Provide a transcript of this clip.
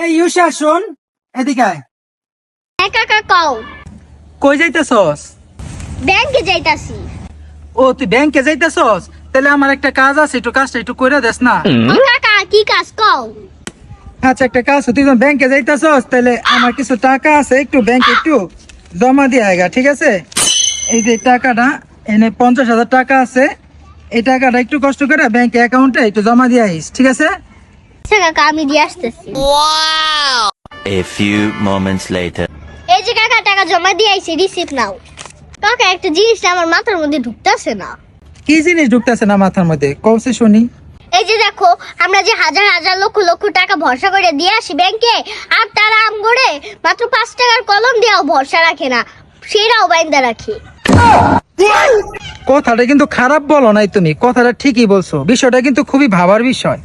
এই ইউসা শোন, এদিকে আয়। কাকা কও কই যাইতেছস? ব্যাংকে যাইতাছি। ও তুই ব্যাংকে যাইতেছস? তাহলে আমার একটা কাজ আছে, একটু কাজটা একটু কইরা দেস না? ও কাকা কি কাজ কও? আচ্ছা একটা কাজ আছে, তুই যখন ব্যাংকে যাইতেছস তাহলে আমার কিছু টাকা আছে, একটু ব্যাংকে একটু জমা দিয়ে আয়গা, ঠিক আছে? এই যে টাকাটা এনে 50,000 টাকা আছে, এই টাকাটা একটু কষ্ট করে ব্যাংক অ্যাকাউন্টে একটু জমা দিয়ে আইস, ঠিক আছে? আচ্ছা কাকা আমি দিয়ে আসতেছি। A few moments later. এই যে কাকা টাকা জমা দিয়ে আইছি, রিসিপ্ট নাও। কাকা একটা জিনিসটা আমার মাথার মধ্যে ঢুকতেছে না। কি জিনিস ঢুকতেছে না মাথার মধ্যে, কওছে শুনি। এই যে দেখো, আমরা যে হাজার হাজার লক্ষ লক্ষ টাকা ভরসা করে দিয়ে আসি ব্যাংকে, আর তারা আম করে মাত্র 5 টাকার কলম দিয়েও ভরসা রাখে না, সেটাও বাইন্দা রাখে। কথাটা কিন্তু খারাপ বলো নাই তুমি, কথাটা ঠিকই বলছো, বিষয়টা কিন্তু খুবই ভাবার বিষয়।